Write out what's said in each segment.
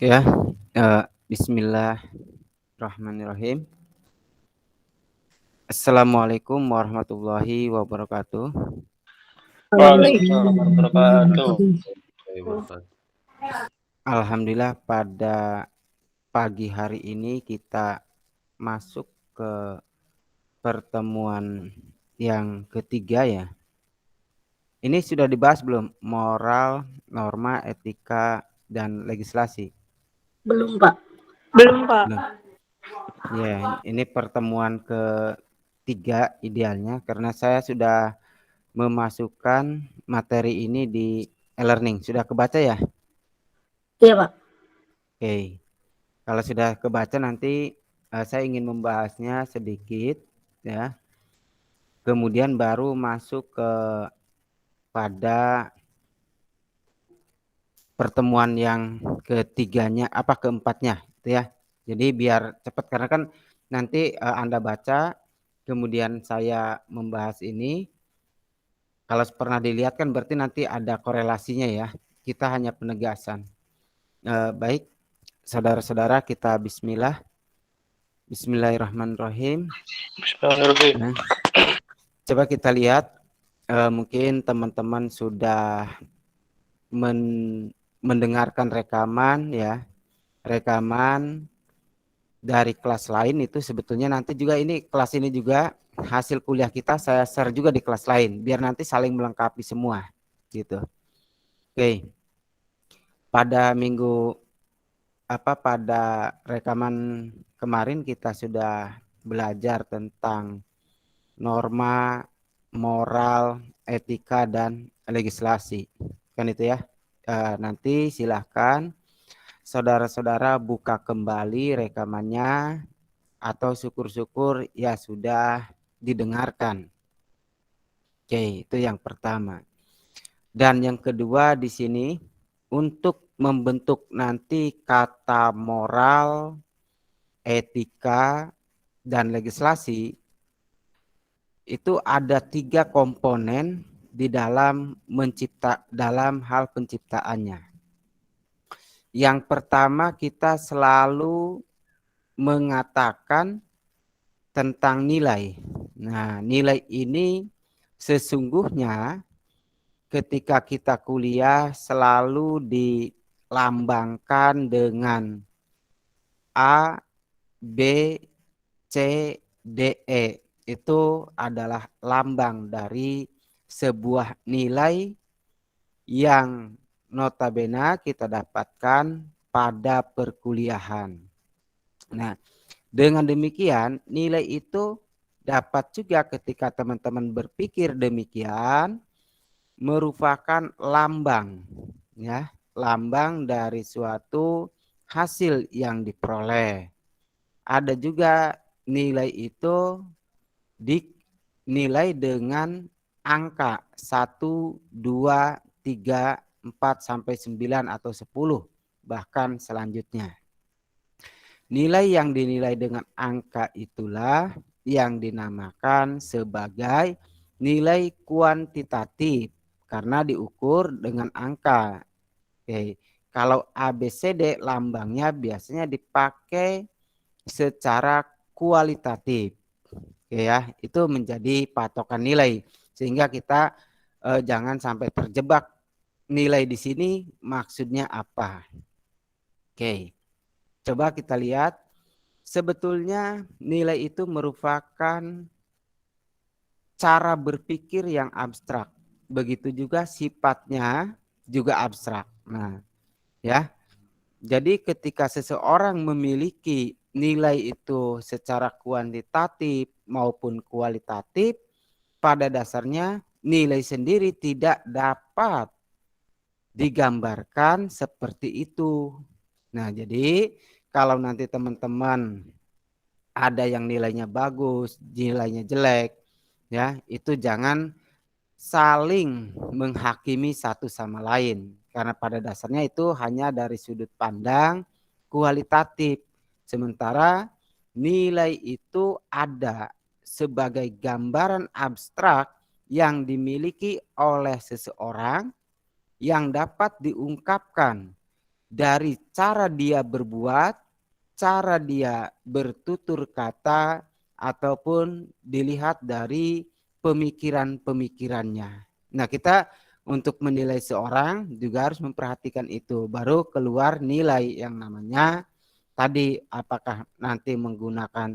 Ya, bismillahirrahmanirrahim. Assalamualaikum warahmatullahi wabarakatuh. Waalaikumsalam warahmatullahi wabarakatuh. Alhamdulillah pada pagi hari ini kita masuk ke pertemuan yang ketiga ya. Ini sudah dibahas belum? Moral, norma, etika, dan legislasi. Belum, Pak. Belum, Pak. Belum. Ya, ini pertemuan ketiga idealnya karena saya sudah memasukkan materi ini di e-learning. Sudah kebaca ya? Iya, Pak. Oke. Kalau sudah kebaca nanti saya ingin membahasnya sedikit ya. Kemudian baru masuk pada pertemuan yang ketiganya keempatnya itu ya. Jadi biar cepat karena kan nanti Anda baca kemudian saya membahas ini. Kalau pernah dilihat kan berarti nanti ada korelasinya ya. Kita hanya penegasan. Baik, saudara-saudara kita Bismillahirrahmanirrahim. Bismillahirrahmanirrahim. Nah, coba kita lihat, mungkin teman-teman sudah mendengarkan rekaman ya, rekaman dari kelas lain itu sebetulnya nanti juga ini kelas ini juga hasil kuliah kita saya share juga di kelas lain biar nanti saling melengkapi semua gitu. Oke. Pada pada rekaman kemarin kita sudah belajar tentang norma, moral, etika, dan legislasi. Kan itu ya. Nanti silahkan saudara-saudara buka kembali rekamannya atau syukur-syukur ya sudah didengarkan. Oke, itu yang pertama. Dan yang kedua di sini untuk membentuk nanti kata moral, etika, dan legislasi itu ada 3 komponen di dalam dalam hal penciptaannya. Yang pertama kita selalu mengatakan tentang nilai. Nah, nilai ini sesungguhnya ketika kita kuliah selalu dilambangkan dengan A, B, C, D, E. Itu adalah lambang dari sebuah nilai yang notabene kita dapatkan pada perkuliahan. Nah, dengan demikian nilai itu dapat juga ketika teman-teman berpikir demikian merupakan lambang ya, lambang dari suatu hasil yang diperoleh. Ada juga nilai itu dinilai dengan angka 1, 2, 3, 4 sampai 9 atau 10 bahkan selanjutnya. Nilai yang dinilai dengan angka itulah yang dinamakan sebagai nilai kuantitatif karena diukur dengan angka. Oke, kalau ABCD lambangnya biasanya dipakai secara kualitatif. Oke ya, itu menjadi patokan nilai sehingga kita jangan sampai terjebak nilai di sini maksudnya apa. Oke. Coba kita lihat, sebetulnya nilai itu merupakan cara berpikir yang abstrak. Begitu juga sifatnya juga abstrak. Nah, ya. Jadi ketika seseorang memiliki nilai itu secara kuantitatif maupun kualitatif, pada dasarnya nilai sendiri tidak dapat digambarkan seperti itu. Nah, jadi kalau nanti teman-teman ada yang nilainya bagus, nilainya jelek, ya itu jangan saling menghakimi satu sama lain. Karena pada dasarnya itu hanya dari sudut pandang kualitatif. Sementara nilai itu ada sebagai gambaran abstrak yang dimiliki oleh seseorang yang dapat diungkapkan dari cara dia berbuat, cara dia bertutur kata, ataupun dilihat dari pemikiran-pemikirannya. Nah, kita untuk menilai seorang juga harus memperhatikan itu. Baru keluar nilai yang namanya tadi, apakah nanti menggunakan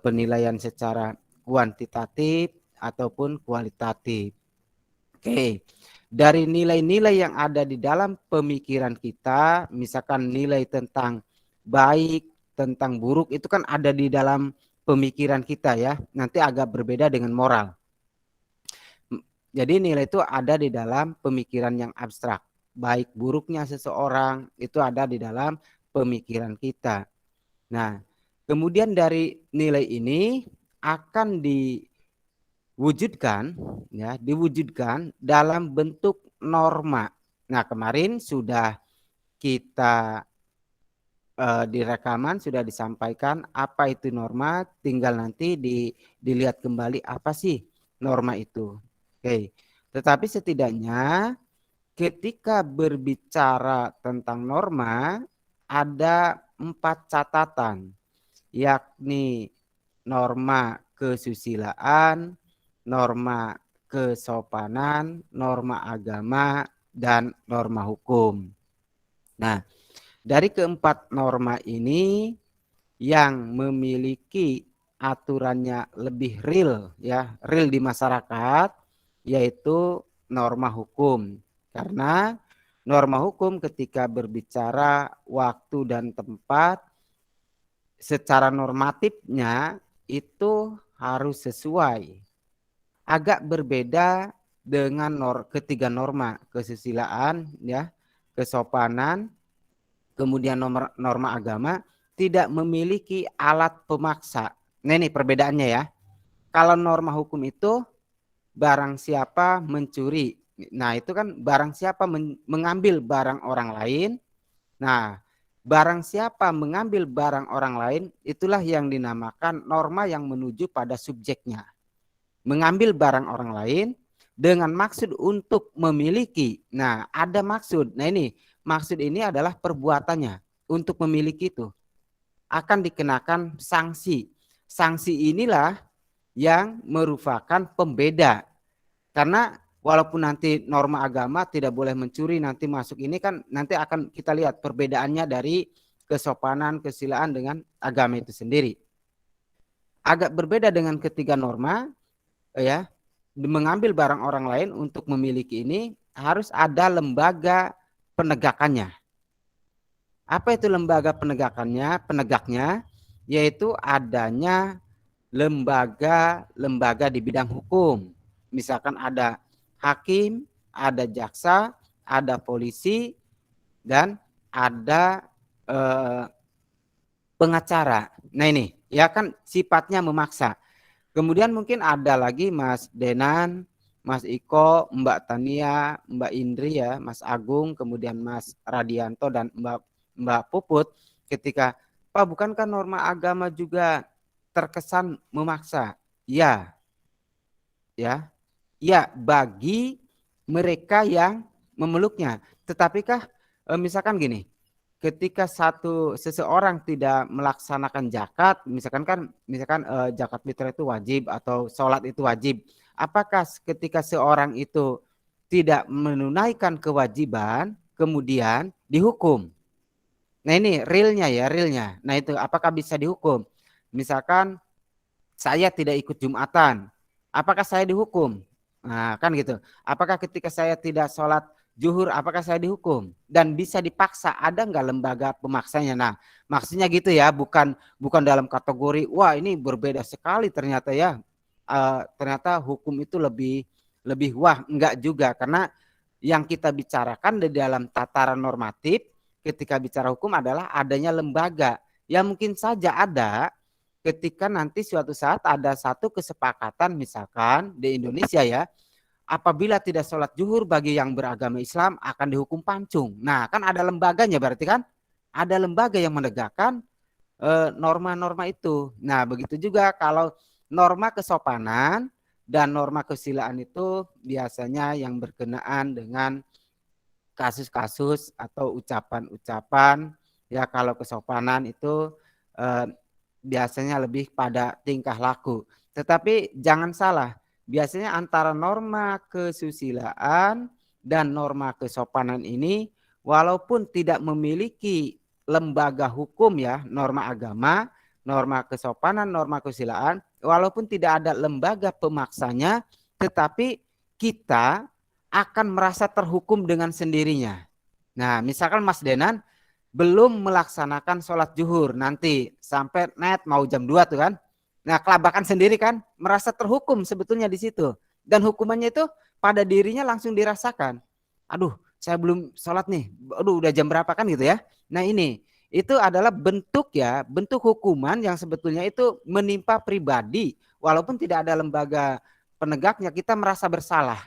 penilaian secara kuantitatif ataupun kualitatif. Oke. Dari nilai-nilai yang ada di dalam pemikiran kita, misalkan nilai tentang baik, tentang buruk, itu kan ada di dalam pemikiran kita ya. Nanti agak berbeda dengan moral. Jadi nilai itu ada di dalam pemikiran yang abstrak. Baik buruknya seseorang itu ada di dalam pemikiran kita. Nah, kemudian dari nilai ini akan diwujudkan dalam bentuk norma. Nah, kemarin sudah kita di rekaman sudah disampaikan apa itu norma, tinggal nanti dilihat kembali apa sih norma itu. Oke. Tetapi setidaknya ketika berbicara tentang norma ada 4 catatan, yakni norma kesusilaan, norma kesopanan, norma agama, dan norma hukum. Nah, dari keempat norma ini yang memiliki aturannya lebih real ya, real di masyarakat, yaitu norma hukum. Karena norma hukum ketika berbicara waktu dan tempat secara normatifnya itu harus sesuai. Agak berbeda dengan ketiga norma, kesusilaan ya, kesopanan, kemudian norma agama tidak memiliki alat pemaksa. Nah, ini perbedaannya ya. Kalau norma hukum itu barang siapa mencuri. Nah, itu kan barang siapa mengambil barang orang lain. Nah, barang siapa mengambil barang orang lain, itulah yang dinamakan norma yang menuju pada subjeknya. Mengambil barang orang lain dengan maksud untuk memiliki. Nah, ada maksud. Nah, ini maksud ini adalah perbuatannya untuk memiliki itu. Akan dikenakan sanksi. Sanksi inilah yang merupakan pembeda. Karena walaupun nanti norma agama tidak boleh mencuri, nanti masuk ini kan nanti akan kita lihat perbedaannya dari kesopanan, kesusilaan dengan agama itu sendiri. Agak berbeda dengan ketiga norma ya, mengambil barang orang lain untuk memiliki ini harus ada lembaga penegakannya. Apa itu lembaga penegaknya? Yaitu adanya lembaga di bidang hukum. Misalkan ada hakim, ada jaksa, ada polisi, dan ada pengacara. Nah, ini ya kan sifatnya memaksa. Kemudian mungkin ada lagi Mas Denan, Mas Iko, Mbak Tania, Mbak Indri ya, Mas Agung, kemudian Mas Radianto dan Mbak Puput ketika Pak, bukankah norma agama juga terkesan memaksa? Ya. Ya. Ya, bagi mereka yang memeluknya. Tetapi misalkan gini, ketika seseorang tidak melaksanakan zakat, misalkan zakat fitrah itu wajib atau sholat itu wajib. Apakah ketika seorang itu tidak menunaikan kewajiban, kemudian dihukum? Nah, ini realnya. Nah, itu apakah bisa dihukum? Misalkan saya tidak ikut Jumatan, apakah saya dihukum? Nah, kan gitu. Apakah ketika saya tidak sholat zuhur, apakah saya dihukum? Dan bisa dipaksa, ada nggak lembaga pemaksanya? Nah, maksudnya gitu ya, bukan dalam kategori, wah ini berbeda sekali ternyata ya. Ternyata hukum itu lebih wah, enggak juga. Karena yang kita bicarakan di dalam tataran normatif, ketika bicara hukum adalah adanya lembaga. Ya mungkin saja ada ketika nanti suatu saat ada satu kesepakatan misalkan di Indonesia ya, apabila tidak sholat zuhur bagi yang beragama Islam akan dihukum pancung. Nah kan ada lembaganya, berarti kan ada lembaga yang menegakkan norma-norma itu. Nah begitu juga kalau norma kesopanan dan norma kesusilaan itu biasanya yang berkenaan dengan kasus-kasus atau ucapan-ucapan ya, kalau kesopanan itu biasanya lebih pada tingkah laku. Tetapi jangan salah, biasanya antara norma kesusilaan dan norma kesopanan ini walaupun tidak memiliki lembaga hukum ya, norma agama, norma kesopanan, norma kesusilaan, walaupun tidak ada lembaga pemaksanya, tetapi kita akan merasa terhukum dengan sendirinya. Nah, misalkan Mas Denan belum melaksanakan sholat zuhur nanti sampai net mau jam 2 tuh kan. Nah, kelabakan sendiri kan merasa terhukum sebetulnya di situ. Dan hukumannya itu pada dirinya langsung dirasakan. Aduh, saya belum sholat nih. Aduh, udah jam berapa kan gitu ya. Nah, ini itu adalah bentuk ya, bentuk hukuman yang sebetulnya itu menimpa pribadi. Walaupun tidak ada lembaga penegaknya, kita merasa bersalah.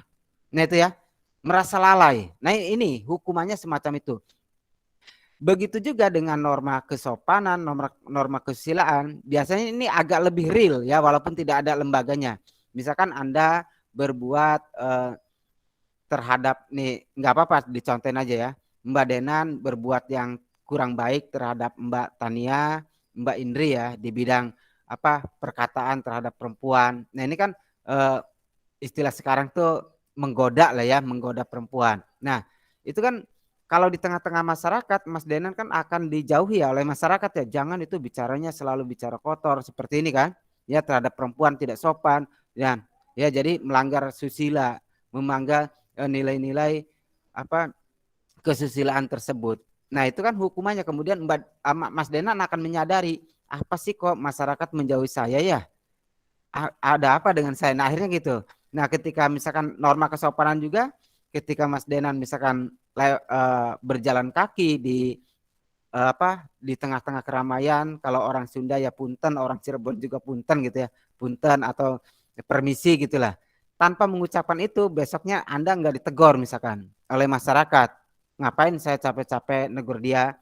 Nah, itu ya, merasa lalai. Nah, ini hukumannya semacam itu. Begitu juga dengan norma kesopanan, norma kesusilaan, biasanya ini agak lebih real ya, walaupun tidak ada lembaganya. Misalkan Anda berbuat terhadap nih, nggak apa-apa dicontohin aja ya, Mbak Denan berbuat yang kurang baik terhadap Mbak Tania, Mbak Indri ya, di bidang apa perkataan terhadap perempuan. Nah, ini kan istilah sekarang tuh menggoda lah ya, menggoda perempuan. Nah, itu kan kalau di tengah-tengah masyarakat, Mas Denan kan akan dijauhi ya oleh masyarakat ya. Jangan itu bicaranya selalu bicara kotor seperti ini kan. Ya, terhadap perempuan tidak sopan. Ya jadi melanggar susila, memangga nilai-nilai apa kesusilaan tersebut. Nah, itu kan hukumannya. Kemudian Mas Denan akan menyadari, apa sih kok masyarakat menjauhi saya ya? Ada apa dengan saya? Nah, akhirnya gitu. Nah, ketika misalkan norma kesopanan juga, ketika Mas Denan misalkan berjalan kaki di di tengah-tengah keramaian, kalau orang Sunda ya punten, orang Cirebon juga punten gitu ya, punten atau permisi gitulah. Tanpa mengucapkan itu, besoknya Anda nggak ditegur misalkan oleh masyarakat. Ngapain saya capek-capek negur dia,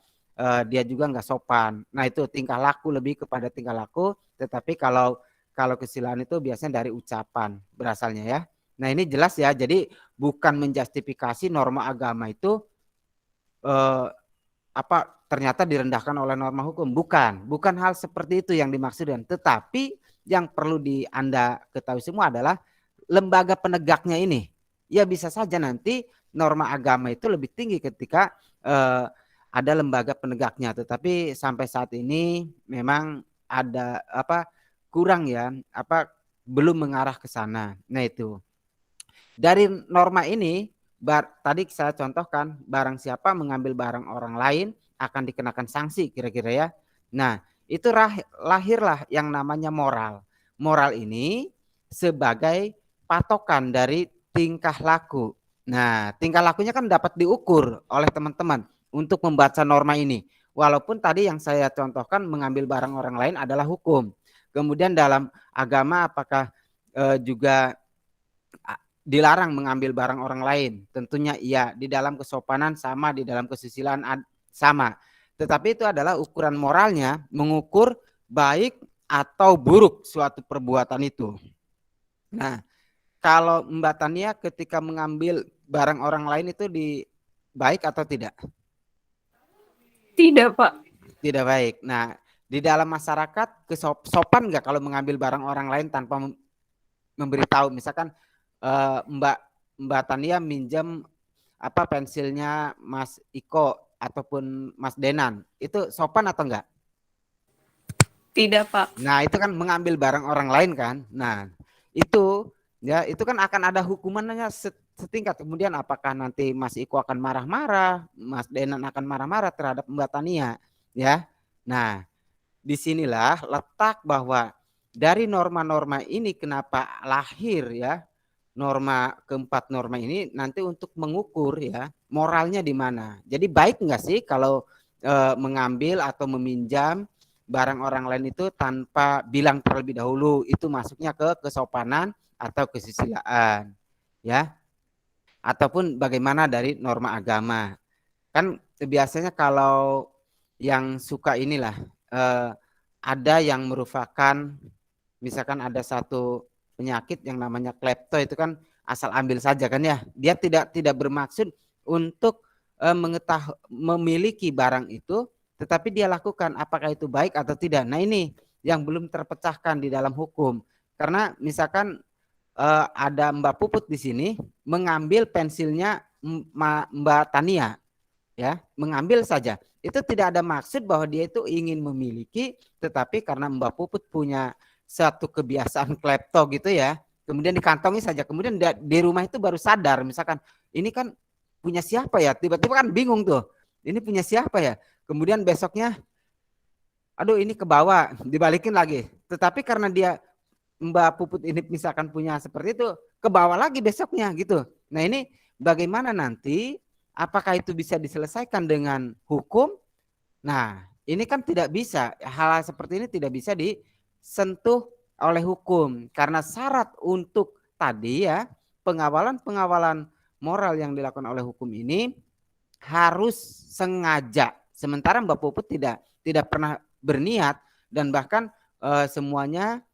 dia juga nggak sopan. Nah, itu tingkah laku, lebih kepada tingkah laku. Tetapi kalau kesusilaan itu biasanya dari ucapan berasalnya ya. Nah, ini jelas ya. Jadi bukan menjustifikasi norma agama itu ternyata direndahkan oleh norma hukum. Bukan hal seperti itu yang dimaksudkan. Tetapi yang perlu Anda ketahui semua adalah lembaga penegaknya ini. Ya bisa saja nanti norma agama itu lebih tinggi ketika ada lembaga penegaknya. Tetapi sampai saat ini memang ada kurang ya, belum mengarah ke sana. Nah, itu. Dari norma ini tadi saya contohkan, barang siapa mengambil barang orang lain akan dikenakan sanksi kira-kira ya. Nah, itu lahirlah yang namanya moral. Moral ini sebagai patokan dari tingkah laku. Nah, tingkah lakunya kan dapat diukur oleh teman-teman untuk membaca norma ini. Walaupun tadi yang saya contohkan mengambil barang orang lain adalah hukum. Kemudian dalam agama apakah juga dilarang mengambil barang orang lain? Tentunya iya, di dalam kesopanan sama, di dalam kesusilaan sama. Tetapi itu adalah ukuran moralnya, mengukur baik atau buruk suatu perbuatan itu. Nah, kalau Mbak Tania ketika mengambil barang orang lain itu baik atau tidak? Tidak, Pak. Tidak baik. Nah, di dalam masyarakat sopan nggak kalau mengambil barang orang lain tanpa memberitahu? Misalkan Mbak Tania minjem pensilnya Mas Iko ataupun Mas Denan, itu sopan atau enggak? Tidak, Pak. Nah, itu kan mengambil barang orang lain kan. Nah, itu ya itu kan akan ada hukumannya setingkat. Kemudian apakah nanti Mas Iko akan marah-marah, Mas Denan akan marah-marah terhadap Mbak Tania ya. Nah, disinilah letak bahwa dari norma-norma ini kenapa lahir ya, keempat norma ini nanti untuk mengukur ya moralnya di mana. Jadi baik enggak sih kalau mengambil atau meminjam barang orang lain itu tanpa bilang terlebih dahulu, itu masuknya ke kesopanan atau kesusilaan ya, ataupun bagaimana dari norma agama. Kan biasanya kalau yang suka inilah ada yang merupakan misalkan ada satu penyakit yang namanya klepto, itu kan asal ambil saja kan ya. Dia tidak bermaksud untuk memiliki barang itu, tetapi dia lakukan, apakah itu baik atau tidak. Nah ini yang belum terpecahkan di dalam hukum. Karena misalkan ada Mbak Puput di sini mengambil pensilnya Mbak Tania, ya, mengambil saja. Itu tidak ada maksud bahwa dia itu ingin memiliki, tetapi karena Mbak Puput punya satu kebiasaan klepto gitu ya, kemudian dikantongi saja. Kemudian di rumah itu baru sadar, misalkan ini kan punya siapa ya? Tiba-tiba kan bingung tuh. Ini punya siapa ya? Kemudian besoknya, aduh ini ke bawah, dibalikin lagi. Tetapi karena dia Mbak Puput ini misalkan punya seperti itu, ke bawah lagi besoknya gitu. Nah ini bagaimana nanti? Apakah itu bisa diselesaikan dengan hukum? Nah ini kan tidak bisa. Hal seperti ini tidak bisa disentuh oleh hukum. Karena syarat untuk tadi ya, pengawalan moral yang dilakukan oleh hukum ini harus sengaja. Sementara Mbak Puput tidak pernah berniat, dan bahkan semuanya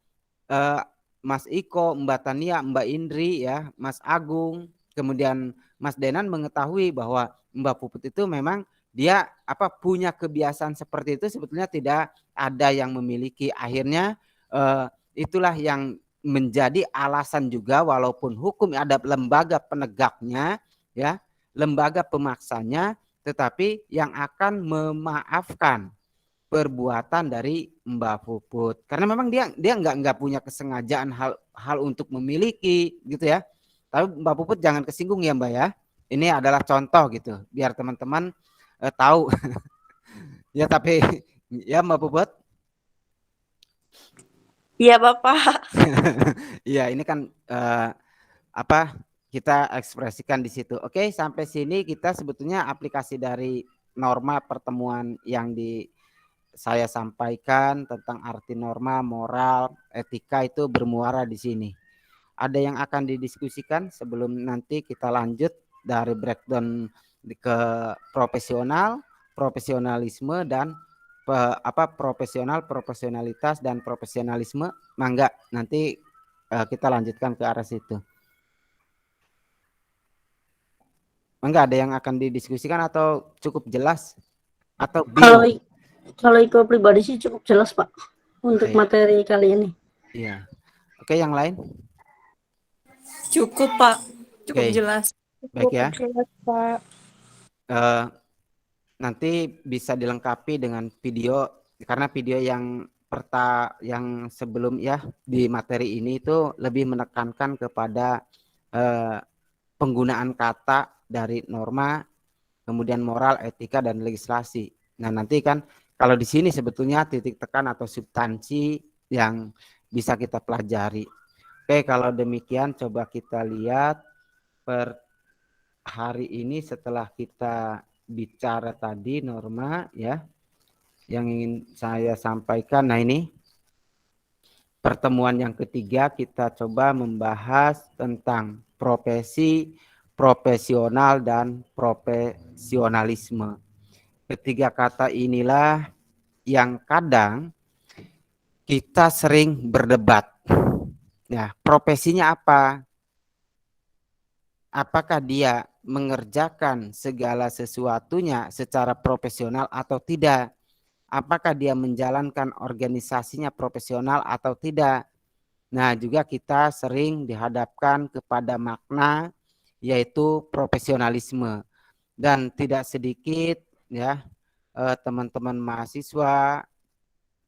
Mas Iko, Mbak Tania, Mbak Indri ya, Mas Agung, kemudian Mas Denan mengetahui bahwa Mbak Puput itu memang dia punya kebiasaan seperti itu, sebetulnya tidak ada yang memiliki. Akhirnya itulah yang menjadi alasan juga, walaupun hukum ada lembaga penegaknya ya, lembaga pemaksanya, tetapi yang akan memaafkan perbuatan dari Mbak Puput. Karena memang dia nggak punya kesengajaan hal untuk memiliki gitu ya. Tapi Mbak Puput jangan kesinggung ya Mbak ya. Ini adalah contoh gitu, biar teman-teman tahu. Ya tapi ya Mbak Puput. Iya Bapak. Iya ini kan kita ekspresikan di situ. Oke, sampai sini kita sebetulnya aplikasi dari norma pertemuan yang saya sampaikan tentang arti norma, moral, etika itu bermuara di sini. Ada yang akan didiskusikan sebelum nanti kita lanjut dari breakdown ke profesional, profesionalisme dan profesionalitas dan profesionalisme. Mangga nanti kita lanjutkan ke arah situ. Mangga ada yang akan didiskusikan atau cukup jelas atau bingung? Kalau Iko pribadi sih cukup jelas Pak untuk materi kali ini. Iya. Oke, yang lain? Cukup Pak, cukup jelas. Baik ya. Jelas, Pak. Nanti bisa dilengkapi dengan video, karena video yang sebelum ya di materi ini itu lebih menekankan kepada penggunaan kata dari norma, kemudian moral, etika dan legislasi. Nah nanti kan kalau di sini sebetulnya titik tekan atau substansi yang bisa kita pelajari. Oke, kalau demikian coba kita lihat per hari ini setelah kita bicara tadi norma ya, yang ingin saya sampaikan. Nah ini pertemuan yang ketiga kita coba membahas tentang profesi, profesional dan profesionalisme. Ketiga kata inilah yang kadang kita sering berdebat. Ya, profesinya apa? Apakah dia mengerjakan segala sesuatunya secara profesional atau tidak? Apakah dia menjalankan organisasinya profesional atau tidak? Nah, juga kita sering dihadapkan kepada makna yaitu profesionalisme. Dan tidak sedikit ya teman-teman mahasiswa,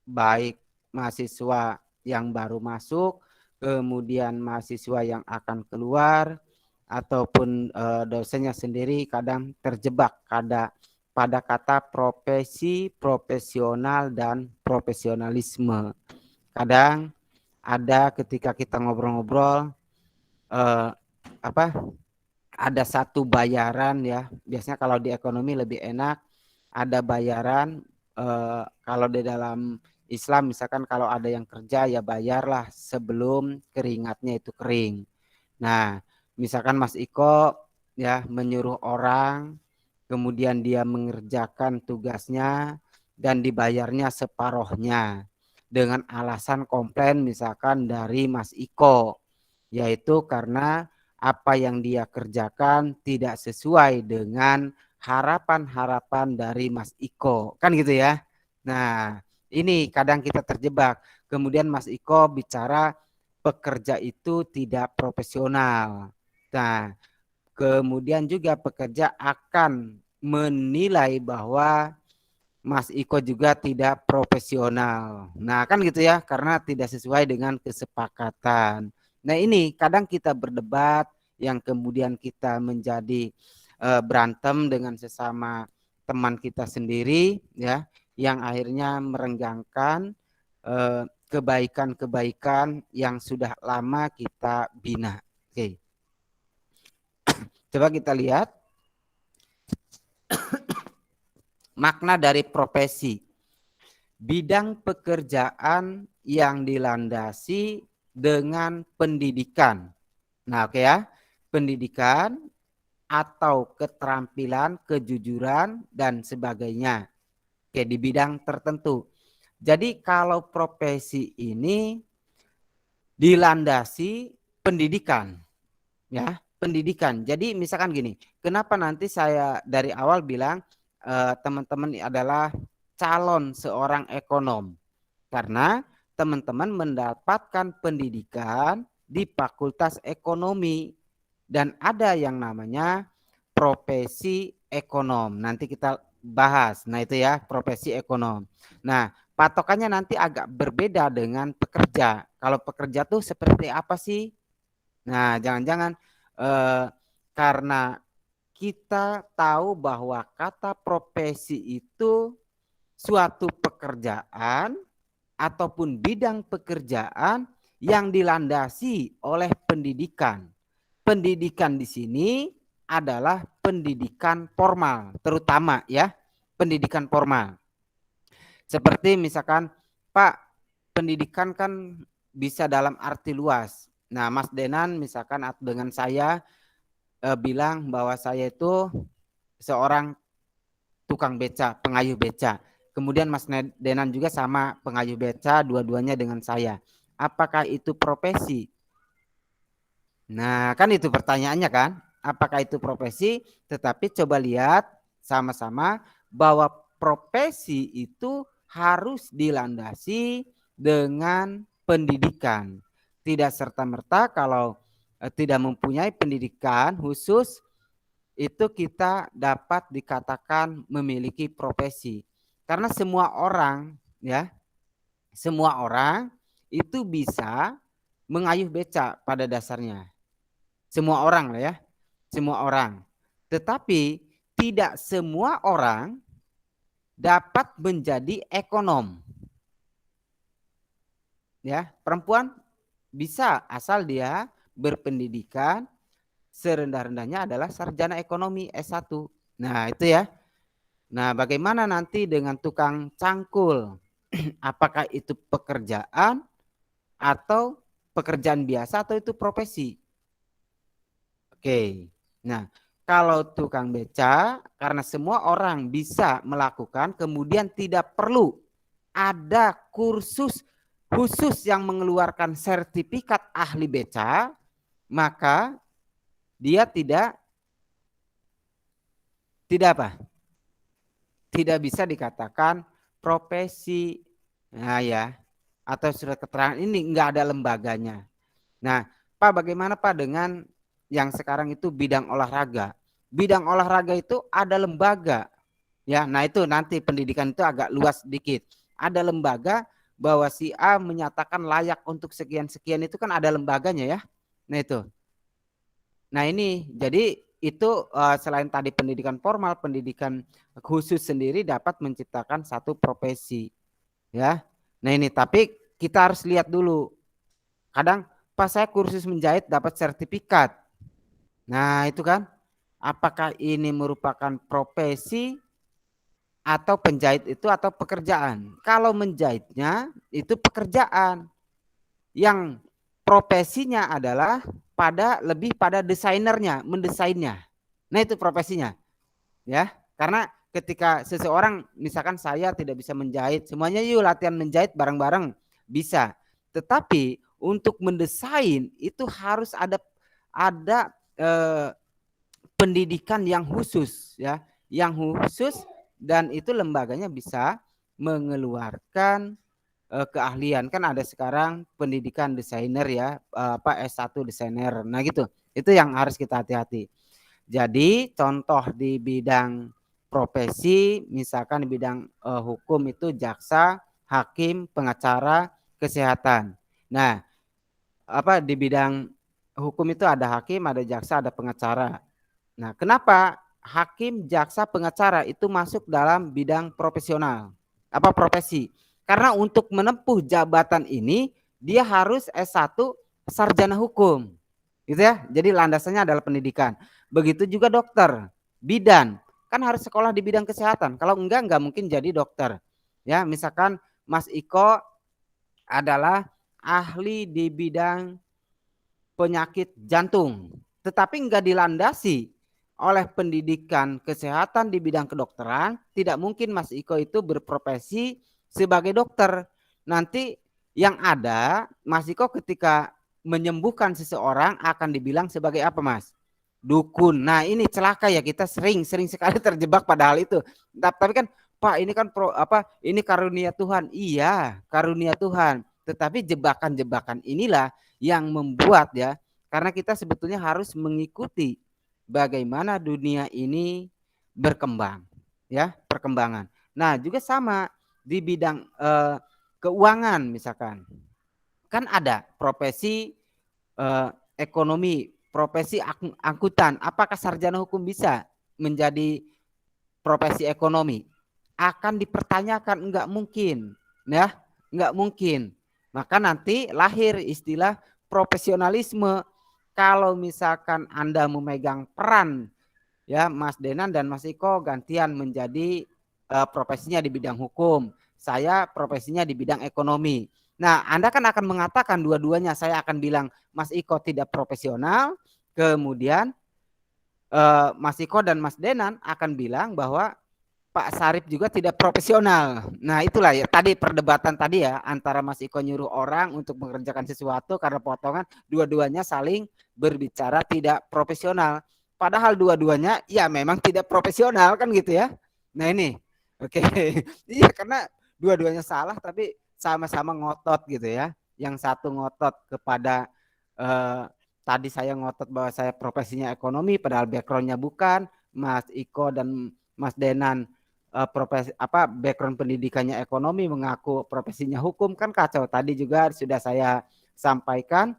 baik mahasiswa yang baru masuk, kemudian mahasiswa yang akan keluar, ataupun dosennya sendiri kadang terjebak pada kata profesi, profesional, dan profesionalisme. Kadang ada ketika kita ngobrol-ngobrol ada satu bayaran ya, biasanya kalau di ekonomi lebih enak, ada bayaran kalau di dalam Islam misalkan kalau ada yang kerja ya bayarlah sebelum keringatnya itu kering. Nah, misalkan Mas Iko ya menyuruh orang, kemudian dia mengerjakan tugasnya dan dibayarnya separohnya dengan alasan komplain misalkan dari Mas Iko, yaitu karena apa yang dia kerjakan tidak sesuai dengan harapan-harapan dari Mas Iko, kan gitu ya. Nah, ini kadang kita terjebak. Kemudian Mas Iko bicara pekerja itu tidak profesional. Nah, kemudian juga pekerja akan menilai bahwa Mas Iko juga tidak profesional. Nah, kan gitu ya, karena tidak sesuai dengan kesepakatan. Nah, ini kadang kita berdebat yang kemudian kita menjadi berantem dengan sesama teman kita sendiri ya, yang akhirnya merenggangkan kebaikan-kebaikan yang sudah lama kita bina. Oke. Coba kita lihat makna dari profesi. Bidang pekerjaan yang dilandasi dengan pendidikan. Nah, oke ya. Pendidikan atau keterampilan, kejujuran dan sebagainya. Oke, di bidang tertentu. Jadi kalau profesi ini dilandasi pendidikan, ya, pendidikan. Jadi misalkan gini, kenapa nanti saya dari awal bilang teman-teman adalah calon seorang ekonom? Karena teman-teman mendapatkan pendidikan di Fakultas Ekonomi dan ada yang namanya profesi ekonom. Nanti kita bahas. Nah, itu ya, profesi ekonom. Nah, patokannya nanti agak berbeda dengan pekerja. Kalau pekerja tuh seperti apa sih? Nah, jangan-jangan karena kita tahu bahwa kata profesi itu suatu pekerjaan ataupun bidang pekerjaan yang dilandasi oleh pendidikan. Pendidikan di sini adalah pendidikan formal, terutama ya, pendidikan formal. Seperti misalkan, Pak, pendidikan kan bisa dalam arti luas. Nah, Mas Denan misalkan dengan saya bilang bahwa saya itu seorang tukang beca, pengayuh beca. Kemudian Mas Denan juga sama pengayuh beca, dua-duanya dengan saya. Apakah itu profesi? Nah, kan itu pertanyaannya kan? Apakah itu profesi? Tetapi coba lihat sama-sama bahwa profesi itu harus dilandasi dengan pendidikan. Tidak serta-merta kalau tidak mempunyai pendidikan khusus itu kita dapat dikatakan memiliki profesi. Karena semua orang ya, semua orang itu bisa mengayuh beca pada dasarnya. Semua orang lah ya, semua orang. Tetapi tidak semua orang dapat menjadi ekonom. Ya, perempuan bisa asal dia berpendidikan serendah-rendahnya adalah sarjana ekonomi S1. Nah, itu ya. Nah, bagaimana nanti dengan tukang cangkul? Apakah itu pekerjaan atau pekerjaan biasa atau itu profesi? Oke. Nah, kalau tukang beca karena semua orang bisa melakukan, kemudian tidak perlu ada kursus khusus yang mengeluarkan sertifikat ahli beca, maka dia tidak apa? Tidak bisa dikatakan profesi. Nah, ya. Atau surat keterangan ini enggak ada lembaganya. Nah, Pak, bagaimana Pak dengan yang sekarang itu bidang olahraga? Bidang olahraga itu ada lembaga. Ya, nah itu nanti pendidikan itu agak luas sedikit. Ada lembaga bahwa si A menyatakan layak untuk sekian-sekian itu kan ada lembaganya ya. Nah itu. Nah ini jadi itu selain tadi pendidikan formal, pendidikan khusus sendiri dapat menciptakan satu profesi. Ya. Nah ini tapi kita harus lihat dulu. Kadang pas saya kursus menjahit dapat sertifikat. Nah, itu kan apakah ini merupakan profesi atau penjahit itu atau pekerjaan? Kalau menjahitnya itu pekerjaan. Yang profesinya adalah lebih pada desainernya, mendesainnya. Nah, itu profesinya. Ya, karena ketika seseorang misalkan saya tidak bisa menjahit, semuanya yuk latihan menjahit bareng-bareng bisa. Tetapi untuk mendesain itu harus ada pendidikan yang khusus ya. yang khusus dan itu lembaganya bisa mengeluarkan keahlian. Kan ada sekarang pendidikan desainer ya, S1 desainer. Nah gitu. Itu yang harus kita hati-hati. Jadi contoh di bidang profesi, misalkan di bidang hukum itu jaksa, hakim, pengacara, kesehatan. Nah, di bidang hukum itu ada hakim, ada jaksa, ada pengacara. Nah, kenapa hakim, jaksa, pengacara itu masuk dalam bidang profesional? Profesi? Karena untuk menempuh jabatan ini dia harus S1 sarjana hukum. Gitu ya. Jadi landasannya adalah pendidikan. Begitu juga dokter, bidan, kan harus sekolah di bidang kesehatan. Kalau enggak mungkin jadi dokter. Ya, misalkan Mas Iko adalah ahli di bidang penyakit jantung, tetapi enggak dilandasi oleh pendidikan kesehatan di bidang kedokteran, tidak mungkin Mas Iko itu berprofesi sebagai dokter. Nanti yang ada Mas Iko ketika menyembuhkan seseorang akan dibilang sebagai apa, Mas? Dukun. Nah, ini celaka ya, kita sering sekali terjebak pada hal itu. Tapi kan Pak, ini kan ini karunia Tuhan. Iya, karunia Tuhan. Tetapi jebakan-jebakan inilah yang membuat ya, karena kita sebetulnya harus mengikuti bagaimana dunia ini berkembang, ya, perkembangan. Nah, juga sama di bidang keuangan misalkan. Kan ada profesi ekonomi, profesi angkutan. Apakah sarjana hukum bisa menjadi profesi ekonomi? Akan dipertanyakan, enggak mungkin, ya, enggak mungkin. Maka nanti lahir istilah profesionalisme. Kalau misalkan Anda memegang peran, ya, Mas Denan dan Mas Iko gantian menjadi profesinya di bidang hukum, saya profesinya di bidang ekonomi. Nah, Anda kan akan mengatakan dua-duanya. Saya akan bilang Mas Iko tidak profesional, kemudian Mas Iko dan Mas Denan akan bilang bahwa Pak Sarip juga tidak profesional. Nah, itulah ya tadi perdebatan tadi ya antara Mas Iko nyuruh orang untuk mengerjakan sesuatu karena potongan, dua-duanya saling berbicara tidak profesional. Padahal dua-duanya ya memang tidak profesional kan gitu ya. Nah, ini. Oke. Iya, karena dua-duanya salah tapi sama-sama ngotot gitu ya. Yang satu ngotot kepada tadi saya ngotot bahwa saya profesinya ekonomi padahal backgroundnya bukan. Mas Iko dan Mas Denan profesi background pendidikannya ekonomi mengaku profesinya hukum, kan kacau. Tadi juga sudah saya sampaikan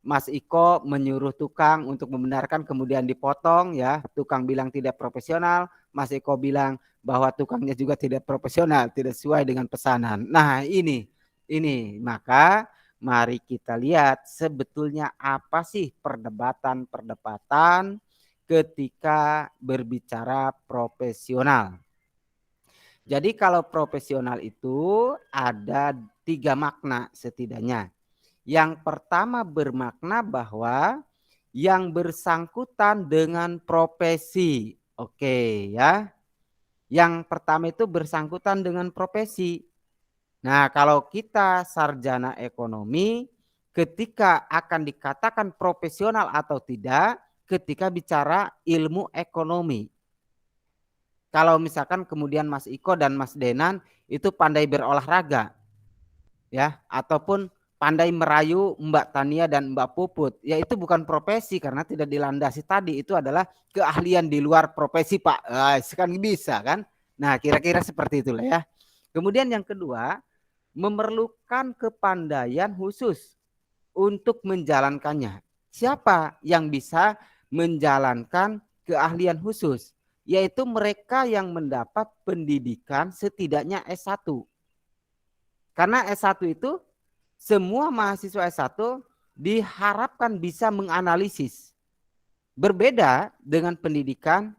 Mas Iko menyuruh tukang untuk membenarkan kemudian dipotong ya, tukang bilang tidak profesional, Mas Iko bilang bahwa tukangnya juga tidak profesional, tidak sesuai dengan pesanan. Nah, ini maka mari kita lihat sebetulnya apa sih perdebatan ketika berbicara profesional. Jadi kalau profesional itu ada 3 makna setidaknya. Yang pertama bermakna bahwa yang bersangkutan dengan profesi. Oke ya. Yang pertama itu bersangkutan dengan profesi. Nah, kalau kita sarjana ekonomi, ketika akan dikatakan profesional atau tidak, ketika bicara ilmu ekonomi. Kalau misalkan kemudian Mas Iko dan Mas Denan itu pandai berolahraga, ya, ataupun pandai merayu Mbak Tania dan Mbak Puput, ya itu bukan profesi karena tidak dilandasi tadi, itu adalah keahlian di luar profesi Pak. Sekarang bisa kan? Nah, kira-kira seperti itulah ya. Kemudian yang kedua, memerlukan kepandaian khusus untuk menjalankannya. Siapa yang bisa menjalankan keahlian khusus? Yaitu mereka yang mendapat pendidikan setidaknya S1. Karena S1 itu semua mahasiswa S1 diharapkan bisa menganalisis. Berbeda dengan pendidikan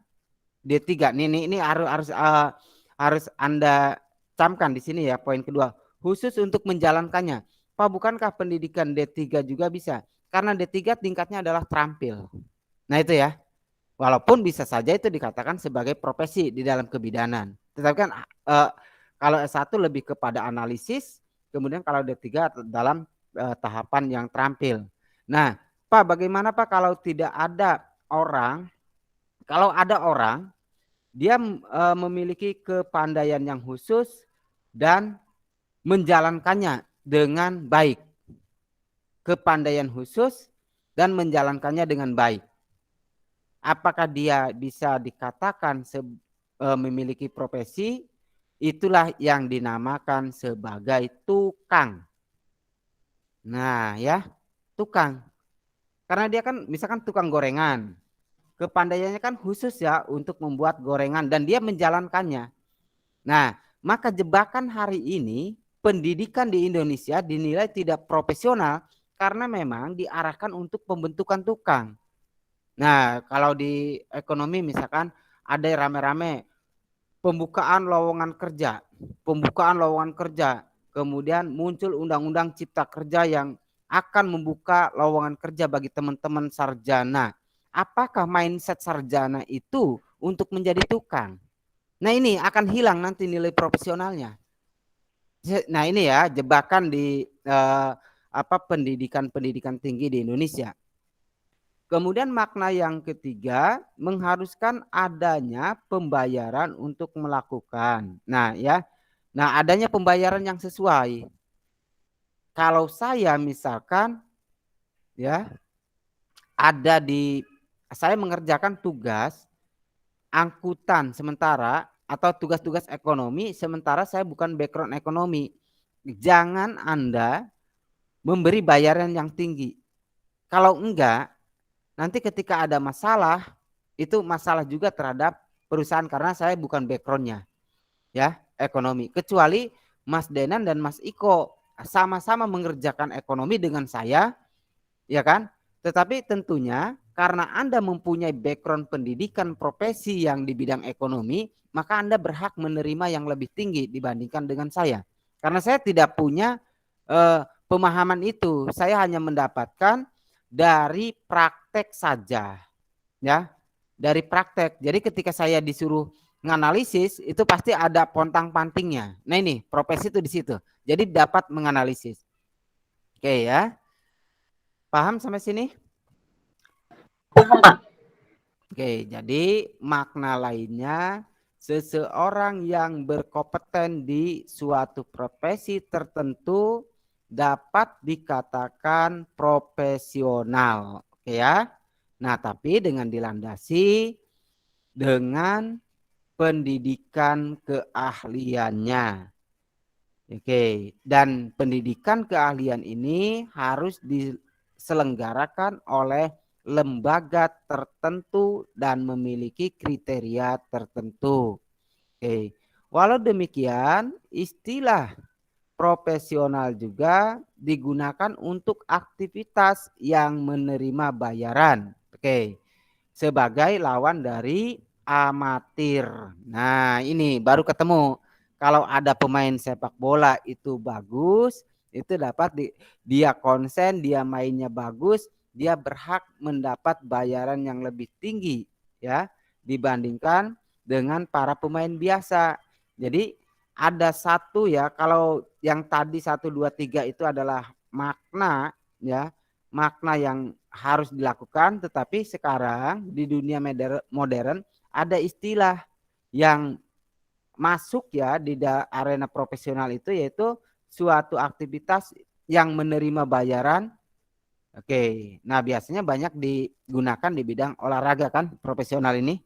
D3. Ini harus Anda camkan di sini ya, poin kedua. Khusus untuk menjalankannya. Pak, bukankah pendidikan D3 juga bisa? Karena D3 tingkatnya adalah terampil. Nah, itu ya. Walaupun bisa saja itu dikatakan sebagai profesi di dalam kebidanan. Tetapi kan kalau S1 lebih kepada analisis, kemudian kalau D3 dalam tahapan yang terampil. Nah, Pak, bagaimana Pak kalau tidak ada orang Kalau ada orang dia memiliki kepandaian yang khusus dan menjalankannya dengan baik. Kepandaian khusus dan menjalankannya dengan baik. Apakah dia bisa dikatakan memiliki profesi? Itulah yang dinamakan sebagai tukang. Nah ya, tukang. Karena dia kan misalkan tukang gorengan. Kepandaiannya kan khusus ya untuk membuat gorengan dan dia menjalankannya. Nah, maka jebakan hari ini pendidikan di Indonesia dinilai tidak profesional karena memang diarahkan untuk pembentukan tukang. Nah, kalau di ekonomi misalkan ada rame-rame pembukaan lowongan kerja, kemudian muncul undang-undang cipta kerja yang akan membuka lowongan kerja bagi teman-teman sarjana. Apakah mindset sarjana itu untuk menjadi tukang? Nah, ini akan hilang nanti nilai profesionalnya. Nah, ini ya jebakan di pendidikan tinggi di Indonesia. Kemudian makna yang ketiga mengharuskan adanya pembayaran untuk melakukan. Nah, ya. Nah, adanya pembayaran yang sesuai. Kalau saya misalkan ya saya mengerjakan tugas angkutan sementara atau tugas-tugas ekonomi sementara saya bukan background ekonomi. Jangan Anda memberi bayaran yang tinggi. Kalau enggak, nanti ketika ada masalah, itu masalah juga terhadap perusahaan karena saya bukan backgroundnya ya ekonomi. Kecuali Mas Denan dan Mas Iko sama-sama mengerjakan ekonomi dengan saya, ya kan? Tetapi tentunya karena Anda mempunyai background pendidikan profesi yang di bidang ekonomi, maka Anda berhak menerima yang lebih tinggi dibandingkan dengan saya. Karena saya tidak punya pemahaman itu. Saya hanya mendapatkan dari praktek saja. Ya, dari praktek. Jadi ketika saya disuruh menganalisis, itu pasti ada pontang-pantingnya. Nah ini, profesi itu di situ. Jadi dapat menganalisis. Oke ya. Paham sampai sini? Paham, Pak. Oke, jadi makna lainnya seseorang yang berkompeten di suatu profesi tertentu dapat dikatakan profesional. Oke ya. Nah, tapi dengan dilandasi dengan pendidikan keahliannya. Oke, dan pendidikan keahlian ini harus diselenggarakan oleh lembaga tertentu dan memiliki kriteria tertentu. Oke. Walau demikian, istilah profesional juga digunakan untuk aktivitas yang menerima bayaran. Oke. Sebagai lawan dari amatir. Nah, ini baru ketemu. Kalau ada pemain sepak bola itu bagus, itu dapat dia konsen, dia mainnya bagus, dia berhak mendapat bayaran yang lebih tinggi ya dibandingkan dengan para pemain biasa. Jadi ada satu ya, kalau yang tadi 1 2 3 itu adalah makna ya, makna yang harus dilakukan, tetapi sekarang di dunia modern ada istilah yang masuk ya di arena profesional itu yaitu suatu aktivitas yang menerima bayaran. Oke, nah biasanya banyak digunakan di bidang olahraga kan profesional ini.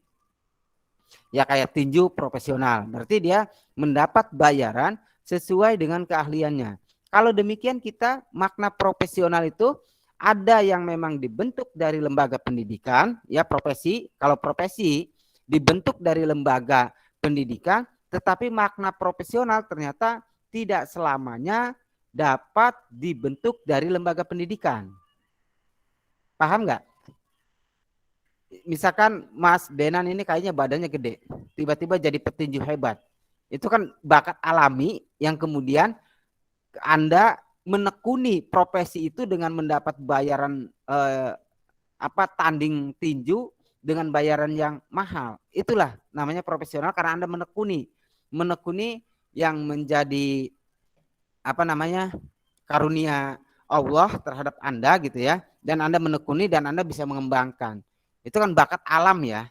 Ya kayak tinju profesional, berarti dia mendapat bayaran sesuai dengan keahliannya. Kalau demikian kita makna profesional itu ada yang memang dibentuk dari lembaga pendidikan, ya profesi, kalau profesi dibentuk dari lembaga pendidikan, tetapi makna profesional ternyata tidak selamanya dapat dibentuk dari lembaga pendidikan. Paham nggak? Misalkan Mas Denan ini kayaknya badannya gede, tiba-tiba jadi petinju hebat. Itu kan bakat alami yang kemudian Anda menekuni profesi itu dengan mendapat bayaran tanding tinju dengan bayaran yang mahal. Itulah namanya profesional karena Anda menekuni yang menjadi karunia Allah terhadap Anda gitu ya, dan Anda menekuni dan Anda bisa mengembangkan. Itu kan bakat alam ya.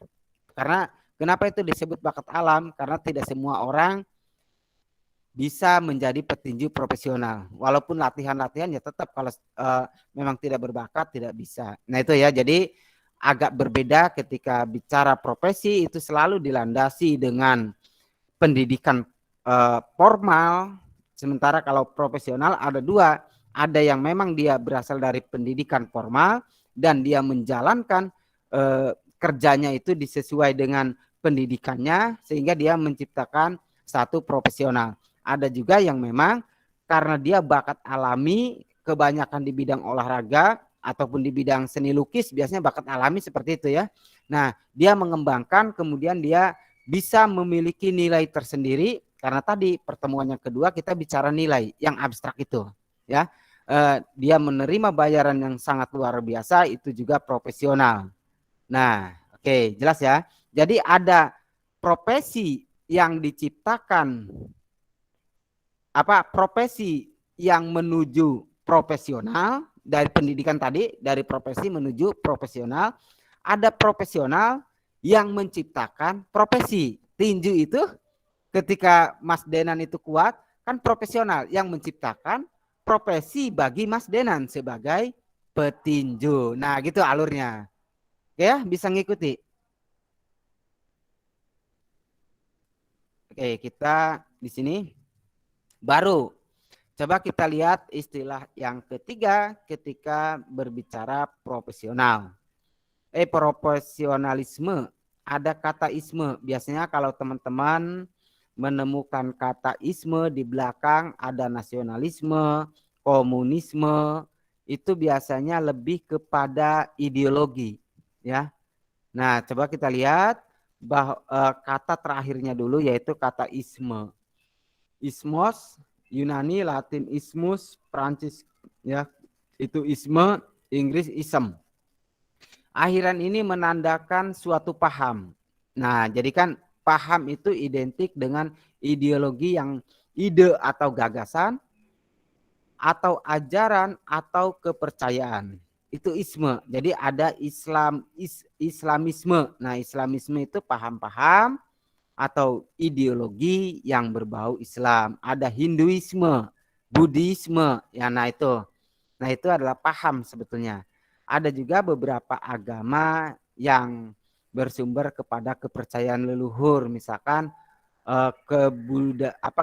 Karena kenapa itu disebut bakat alam? Karena tidak semua orang bisa menjadi petinju profesional. Walaupun latihan-latihan ya tetap kalau memang tidak berbakat tidak bisa. Nah itu ya, jadi agak berbeda ketika bicara profesi itu selalu dilandasi dengan pendidikan formal. Sementara kalau profesional ada dua, ada yang memang dia berasal dari pendidikan formal dan dia menjalankan kerjanya itu disesuai dengan pendidikannya sehingga dia menciptakan satu profesional. Ada juga yang memang karena dia bakat alami, kebanyakan di bidang olahraga ataupun di bidang seni lukis, biasanya bakat alami seperti itu ya. Nah, dia mengembangkan, kemudian dia bisa memiliki nilai tersendiri karena tadi pertemuan yang kedua kita bicara nilai yang abstrak itu ya. Dia menerima bayaran yang sangat luar biasa, itu juga profesional. Nah, oke, jelas ya. Jadi ada profesi yang diciptakan, profesi yang menuju profesional dari pendidikan tadi, dari profesi menuju profesional. Ada profesional yang menciptakan profesi. Tinju itu ketika Mas Denan itu kuat, kan profesional yang menciptakan profesi bagi Mas Denan sebagai petinju. Nah, gitu alurnya. Oke ya, bisa ngikuti. Oke, kita di sini baru coba kita lihat istilah yang ketiga ketika berbicara profesional. Profesionalisme. Ada kata isme. Biasanya kalau teman-teman menemukan kata isme di belakang ada nasionalisme, komunisme, itu biasanya lebih kepada ideologi, ya. Nah, coba kita lihat bahwa kata terakhirnya dulu yaitu kata isme. Ismos, Yunani, Latin ismus, Prancis ya, itu isme, Inggris ism. Akhiran ini menandakan suatu paham. Nah, jadi kan paham itu identik dengan ideologi yang ide atau gagasan atau ajaran atau kepercayaan. Itu isme. Jadi ada Islamisme. Nah, Islamisme itu paham-paham atau ideologi yang berbau Islam. Ada Hinduisme, Buddhisme. Ya, nah itu. Nah, itu adalah paham sebetulnya. Ada juga beberapa agama yang bersumber kepada kepercayaan leluhur, misalkan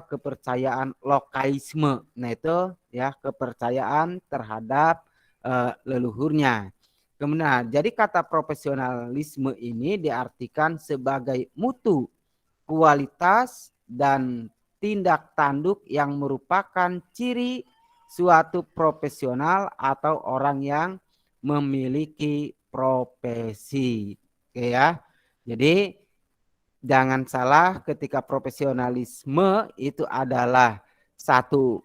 kepercayaan lokaisme. Nah, itu ya kepercayaan terhadap leluhurnya. Kemudian, jadi kata profesionalisme ini diartikan sebagai mutu, kualitas dan tindak tanduk yang merupakan ciri suatu profesional atau orang yang memiliki profesi. Oke ya. Jadi jangan salah ketika profesionalisme itu adalah satu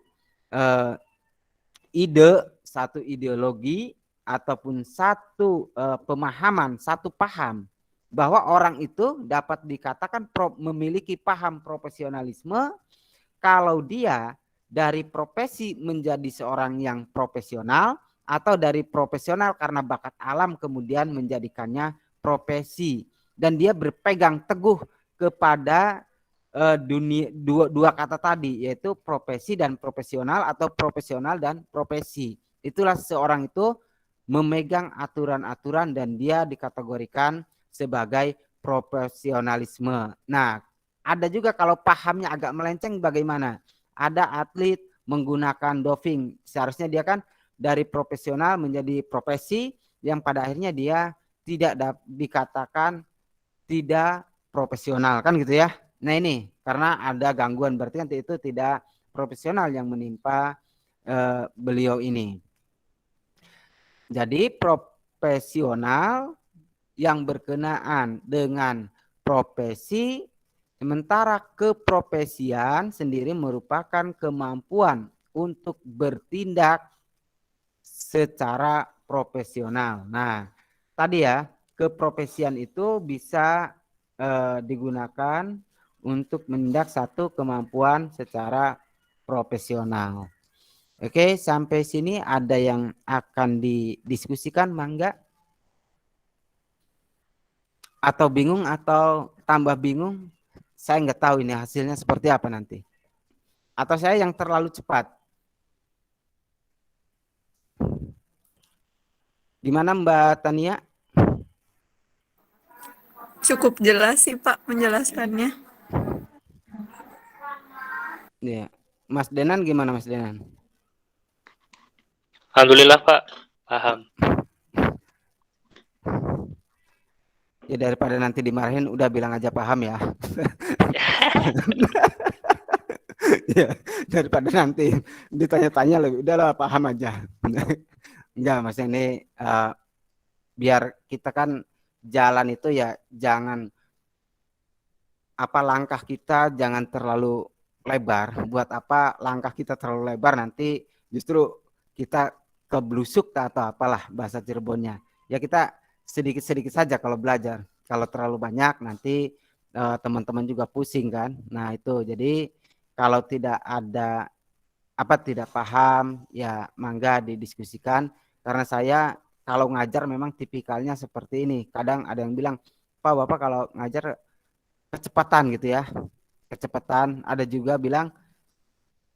ide, satu ideologi ataupun satu pemahaman, satu paham bahwa orang itu dapat dikatakan memiliki paham profesionalisme kalau dia dari profesi menjadi seorang yang profesional atau dari profesional karena bakat alam kemudian menjadikannya profesi dan dia berpegang teguh kepada dunia dua kata tadi yaitu profesi dan profesional atau profesional dan profesi. Itulah seorang itu memegang aturan-aturan dan dia dikategorikan sebagai profesionalisme. Nah, ada juga kalau pahamnya agak melenceng bagaimana? Ada atlet menggunakan doping. Seharusnya dia kan dari profesional menjadi profesi yang pada akhirnya dia tidak dikatakan tidak profesional kan gitu ya. Nah ini karena ada gangguan berarti kan itu tidak profesional yang menimpa beliau ini. Jadi profesional yang berkenaan dengan profesi, sementara keprofesian sendiri merupakan kemampuan untuk bertindak secara profesional. Nah, tadi ya, keprofesian itu bisa digunakan untuk menindak satu kemampuan secara profesional. Oke, sampai sini ada yang akan didiskusikan, Mangga? Atau bingung atau tambah bingung, saya nggak tahu ini hasilnya seperti apa nanti. Atau saya yang terlalu cepat. Gimana Mbak Tania? Cukup jelas sih Pak penjelasannya. Ya. Mas Denan gimana Mas Denan? Alhamdulillah Pak, paham. Ya daripada nanti dimarahin udah bilang aja paham ya. Ya, daripada nanti ditanya-tanya lebih udahlah paham aja. Enggak, maksudnya ini biar kita kan jalan itu ya jangan apa langkah kita jangan terlalu lebar. Buat apa langkah kita terlalu lebar nanti justru kita keblusuk atau apalah bahasa Cirebonnya. Ya kita sedikit-sedikit saja kalau belajar. Kalau terlalu banyak nanti teman-teman juga pusing kan. Nah itu jadi kalau tidak ada apa tidak paham ya mangga didiskusikan karena saya kalau ngajar memang tipikalnya seperti ini. Kadang ada yang bilang, Pak Bapak kalau ngajar kecepatan gitu ya. Kecepatan, ada juga bilang,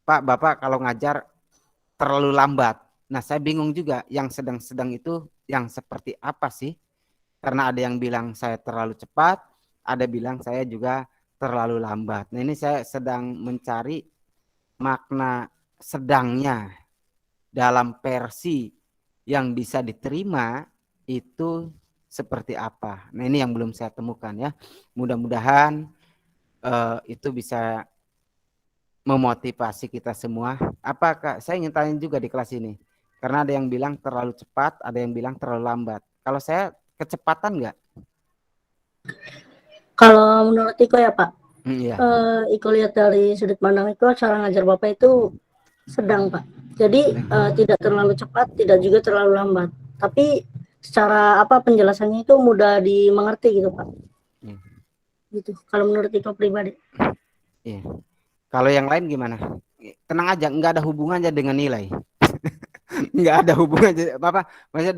Pak Bapak kalau ngajar terlalu lambat. Nah, saya bingung juga yang sedang-sedang itu yang seperti apa sih? Karena ada yang bilang saya terlalu cepat, ada bilang saya juga terlalu lambat. Nah, ini saya sedang mencari makna sedangnya dalam versi yang bisa diterima itu seperti apa. Nah, ini yang belum saya temukan ya. Mudah-mudahan itu bisa memotivasi kita semua. Apakah saya ingin tanya juga di kelas ini? Karena ada yang bilang terlalu cepat, ada yang bilang terlalu lambat. Kalau saya kecepatan nggak? Kalau menurut Iko ya Pak, Iya. Iko lihat dari sudut pandang Iko, cara ngajar Bapak itu sedang Pak. Jadi tidak terlalu cepat, tidak juga terlalu lambat. Tapi secara apa penjelasannya itu mudah dimengerti gitu Pak. Gitu. Kalau menurut Iko pribadi. Iya. Kalau yang lain gimana? Tenang aja, nggak ada hubungannya dengan nilai. Nggak ada hubungannya apa? Maksudnya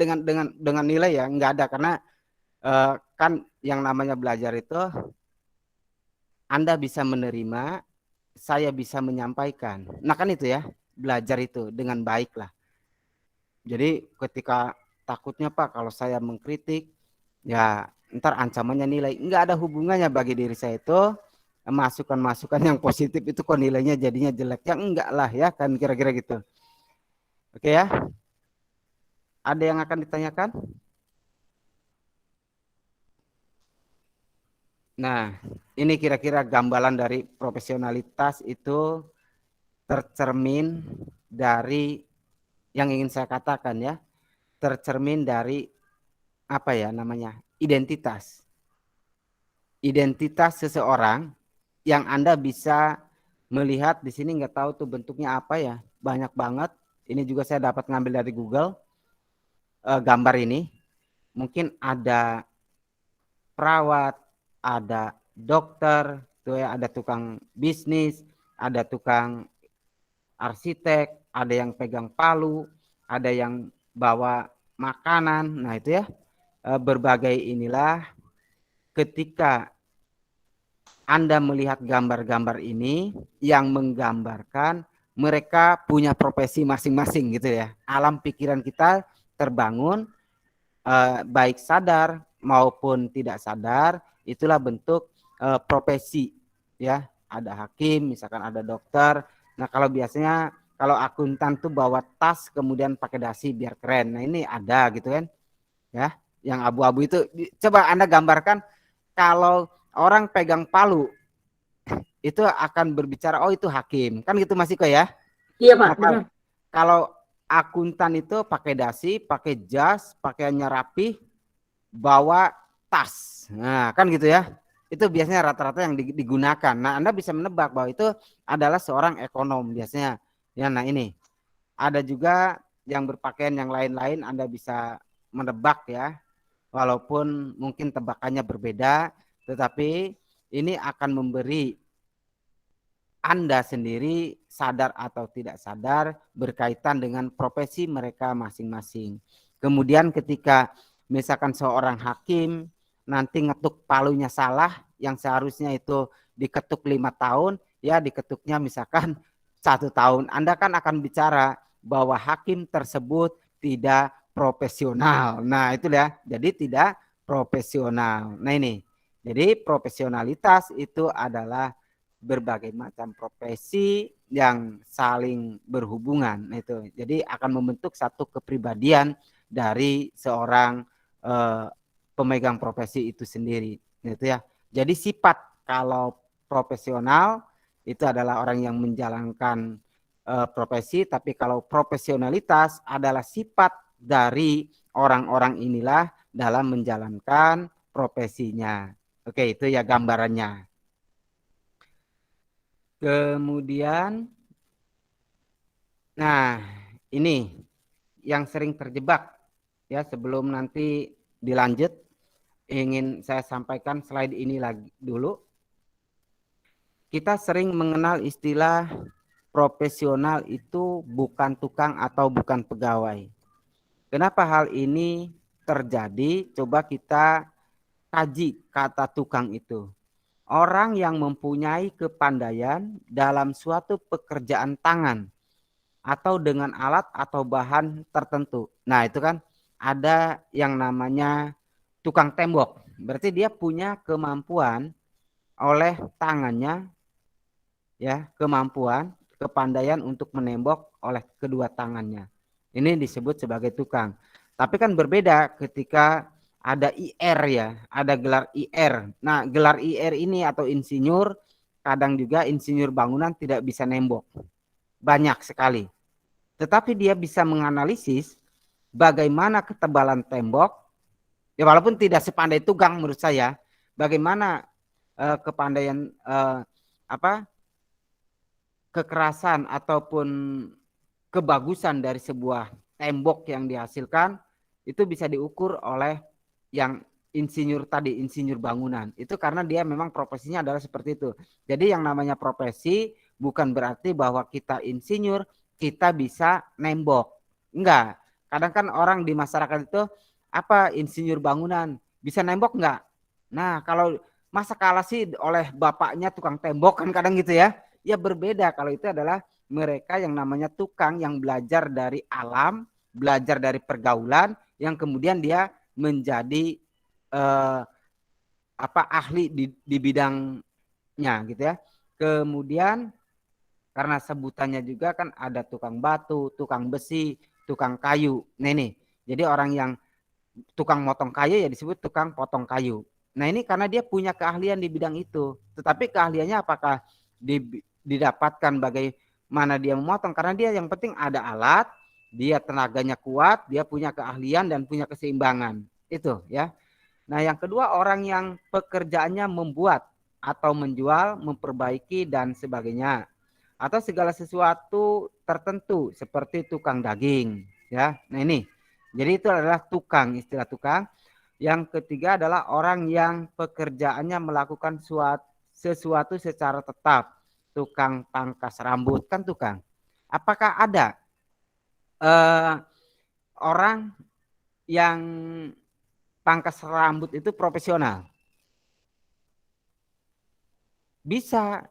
dengan nilai ya nggak ada karena kan yang namanya belajar itu Anda bisa menerima, saya bisa menyampaikan. Nah kan itu ya belajar itu dengan baik lah. Jadi ketika takutnya Pak kalau saya mengkritik ya ntar ancamannya nilai nggak ada hubungannya bagi diri saya itu masukan-masukan yang positif itu kok nilainya jadinya jelek ya enggak lah ya kan kira-kira gitu. Oke ya. Ada yang akan ditanyakan? Nah, ini kira-kira gambaran dari profesionalitas itu tercermin dari yang ingin saya katakan ya, tercermin dari apa ya namanya? Identitas. Identitas seseorang yang Anda bisa melihat di sini nggak tahu tuh bentuknya apa ya, banyak banget. Ini juga saya dapat ngambil dari Google gambar ini. Mungkin ada perawat, ada dokter, tuh ya, ada tukang bisnis, ada tukang arsitek, ada yang pegang palu, ada yang bawa makanan. Nah itu ya berbagai inilah ketika Anda melihat gambar-gambar ini yang menggambarkan mereka punya profesi masing-masing gitu ya. Alam pikiran kita terbangun baik sadar maupun tidak sadar, itulah bentuk profesi ya. Ada hakim, misalkan ada dokter. Nah, kalau biasanya kalau akuntan tuh bawa tas kemudian pakai dasi biar keren. Nah, ini ada gitu kan. Ya, yang abu-abu itu coba Anda gambarkan kalau orang pegang palu itu akan berbicara oh itu hakim. Kan gitu Mas Iko ya? Iya Pak, Nah, benar. kalau akuntan itu pakai dasi, pakai jas, pakaiannya rapi, bawa tas. Nah, kan gitu ya. Itu biasanya rata-rata yang digunakan. Nah, Anda bisa menebak bahwa itu adalah seorang ekonom biasanya. Ya, nah ini. Ada juga yang berpakaian yang lain-lain Anda bisa menebak ya. Walaupun mungkin tebakannya berbeda, tetapi ini akan memberi Anda sendiri sadar atau tidak sadar berkaitan dengan profesi mereka masing-masing. Kemudian ketika misalkan seorang hakim nanti ngetuk palunya salah, yang seharusnya itu diketuk 5 tahun, ya diketuknya misalkan 1 tahun. Anda kan akan bicara bahwa hakim tersebut tidak profesional. Nah itu ya, jadi tidak profesional. Nah ini, jadi profesionalitas itu adalah berbagai macam profesi yang saling berhubungan. Nah, itu, jadi akan membentuk satu kepribadian dari seorang pemegang profesi itu sendiri. Nah, itu ya. Jadi sifat kalau profesional itu adalah orang yang menjalankan profesi, tapi kalau profesionalitas adalah sifat dari orang-orang inilah dalam menjalankan profesinya. Oke, itu ya gambarannya. Kemudian, nah ini yang sering terjebak ya, sebelum nanti dilanjut ingin saya sampaikan slide ini lagi dulu. Kita sering mengenal istilah profesional itu bukan tukang atau bukan pegawai. Kenapa hal ini terjadi? Coba kita kaji kata tukang itu. Orang yang mempunyai kepandaian dalam suatu pekerjaan tangan atau dengan alat atau bahan tertentu. Nah, itu kan ada yang namanya tukang tembok. Berarti dia punya kemampuan oleh tangannya, ya, kemampuan, kepandaian untuk menembok oleh kedua tangannya. Ini disebut sebagai tukang. Tapi kan berbeda ketika ada IR ya, ada gelar IR. Nah, gelar IR ini atau insinyur, kadang juga insinyur bangunan tidak bisa nembok. Banyak sekali. Tetapi dia bisa menganalisis bagaimana ketebalan tembok, ya walaupun tidak sepandai tukang menurut saya, bagaimana kepandaian kekerasan ataupun kebagusan dari sebuah tembok yang dihasilkan itu bisa diukur oleh yang insinyur tadi, insinyur bangunan. Itu karena dia memang profesinya adalah seperti itu. Jadi yang namanya profesi bukan berarti bahwa kita insinyur, kita bisa nembok. Enggak. Kadang kan orang di masyarakat itu, apa insinyur bangunan, bisa nembok enggak? Nah kalau masa kalah sih oleh bapaknya tukang tembok kan kadang gitu ya. Ya berbeda kalau itu adalah mereka yang namanya tukang yang belajar dari alam, belajar dari pergaulan, yang kemudian dia menjadi ahli di bidangnya gitu ya. Kemudian karena sebutannya juga kan ada tukang batu, tukang besi, tukang kayu. Nah ini, jadi orang yang tukang motong kayu ya disebut tukang potong kayu. Nah ini karena dia punya keahlian di bidang itu. Tetapi keahliannya apakah didapatkan bagaimana dia memotong? Karena dia yang penting ada alat, dia tenaganya kuat, dia punya keahlian dan punya keseimbangan. Itu ya. Nah yang kedua orang yang pekerjaannya membuat atau menjual, memperbaiki dan sebagainya. Atau segala sesuatu tertentu seperti tukang daging. Ya, nah ini. Jadi itu adalah tukang, istilah tukang. Yang ketiga adalah orang yang pekerjaannya melakukan sesuatu secara tetap. Tukang pangkas rambut kan tukang. Apakah ada orang yang pangkas rambut itu profesional? Bisa.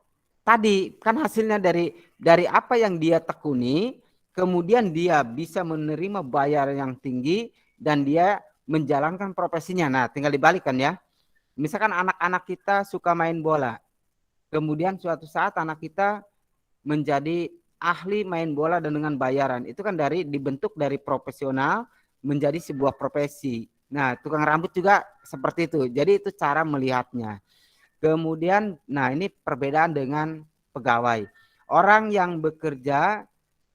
Tadi kan hasilnya dari apa yang dia tekuni, kemudian dia bisa menerima bayar yang tinggi dan dia menjalankan profesinya. Nah, tinggal dibalikkan ya. Misalkan anak-anak kita suka main bola. Kemudian suatu saat anak kita menjadi ahli main bola dan dengan bayaran. Itu kan dibentuk dari profesional menjadi sebuah profesi. Nah, tukang rambut juga seperti itu. Jadi itu cara melihatnya. Kemudian, nah ini perbedaan dengan pegawai. Orang yang bekerja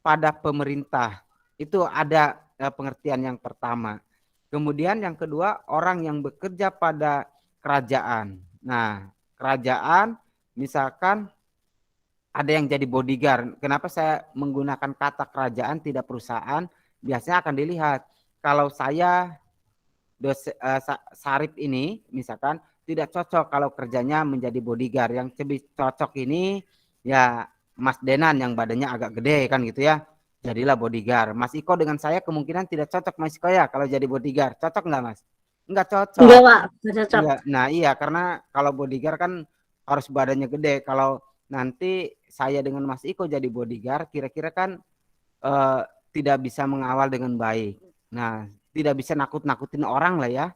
pada pemerintah, itu ada pengertian yang pertama. Kemudian yang kedua, orang yang bekerja pada kerajaan. Nah, kerajaan misalkan ada yang jadi bodyguard. Kenapa saya menggunakan kata kerajaan tidak perusahaan? Biasanya akan dilihat. Kalau saya Sarip ini misalkan tidak cocok kalau kerjanya menjadi bodyguard. Yang lebih cocok ini ya Mas Denan yang badannya agak gede kan gitu ya. Jadilah bodyguard. Mas Iko dengan saya kemungkinan tidak cocok Mas Iko ya kalau jadi bodyguard. Cocok nggak Mas? Nggak cocok. Enggak, Pak, nggak cocok. Iya, nah iya karena kalau bodyguard kan harus badannya gede. Kalau nanti saya dengan Mas Iko jadi bodyguard, kira-kira kan eh, tidak bisa mengawal dengan baik. Nah, tidak bisa nakut-nakutin orang lah ya,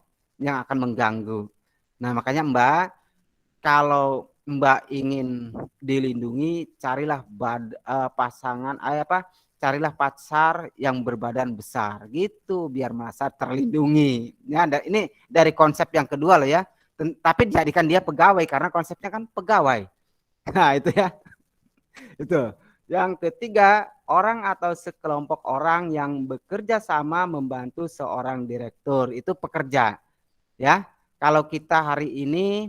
yang akan mengganggu. Nah, makanya Mbak, kalau Mbak ingin dilindungi, carilah pasangan, carilah pacar yang berbadan besar gitu, biar merasa terlindungi. Ya, ini dari konsep yang kedua loh ya. Tapi jadikan dia pegawai karena konsepnya kan pegawai. Nah, itu ya. Itu. Yang ketiga, orang atau sekelompok orang yang bekerja sama membantu seorang direktur, itu pekerja. Ya. Kalau kita hari ini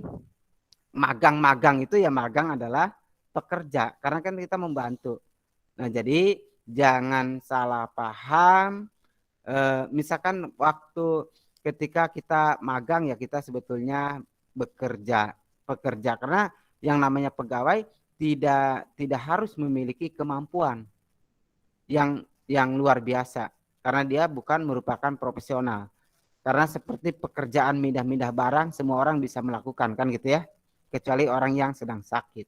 magang-magang itu ya magang adalah pekerja karena kan kita membantu. Nah, jadi jangan salah paham. Misalkan waktu ketika kita magang ya kita sebetulnya pekerja karena yang namanya pegawai tidak harus memiliki kemampuan yang luar biasa karena dia bukan merupakan profesional. Karena seperti pekerjaan mindah-mindah barang semua orang bisa melakukan kan gitu ya, kecuali orang yang sedang sakit.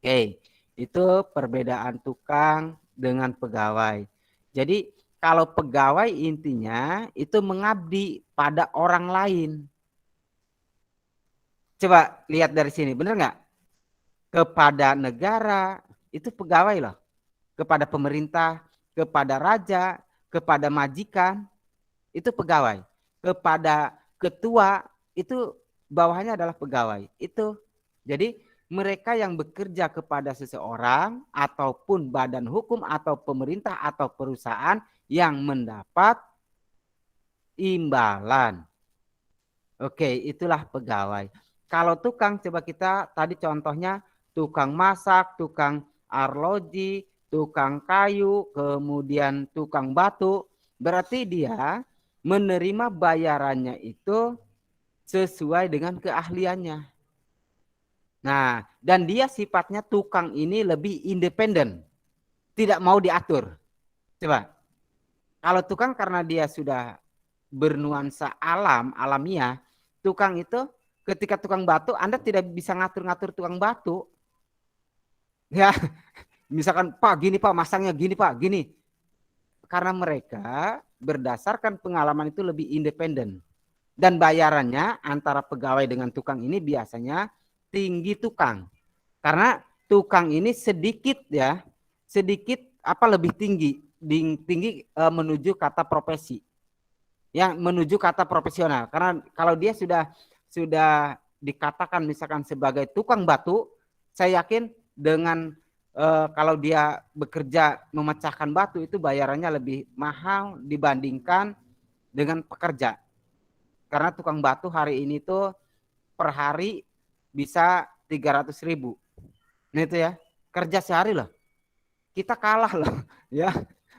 Oke, itu perbedaan tukang dengan pegawai. Jadi kalau pegawai intinya itu mengabdi pada orang lain. Coba lihat dari sini, benar nggak? Kepada negara itu pegawai loh. Kepada pemerintah, kepada raja, kepada majikan itu pegawai. Kepada ketua itu bawahnya adalah pegawai. Itu jadi mereka yang bekerja kepada seseorang ataupun badan hukum atau pemerintah atau perusahaan yang mendapat imbalan. Oke, itulah pegawai. Kalau tukang, coba kita tadi contohnya tukang masak, tukang arloji, tukang kayu, kemudian tukang batu. Berarti dia menerima bayarannya itu sesuai dengan keahliannya. Nah, dan dia sifatnya tukang ini lebih independen. Tidak mau diatur. Coba. Kalau tukang karena dia sudah bernuansa alamiah, tukang itu ketika tukang batu, Anda tidak bisa ngatur-ngatur tukang batu. Ya, misalkan Pak gini Pak, masangnya gini Pak, gini. Karena mereka berdasarkan pengalaman itu lebih independen. Dan bayarannya antara pegawai dengan tukang ini biasanya tinggi tukang. Karena tukang ini sedikit lebih tinggi menuju kata profesi. Yang menuju kata profesional. Karena kalau dia sudah dikatakan misalkan sebagai tukang batu, saya yakin dengan kalau dia bekerja memecahkan batu itu bayarannya lebih mahal dibandingkan dengan pekerja. Karena tukang batu hari ini tuh per hari bisa 300.000. Nah itu ya, kerja sehari loh. Kita kalah loh ya,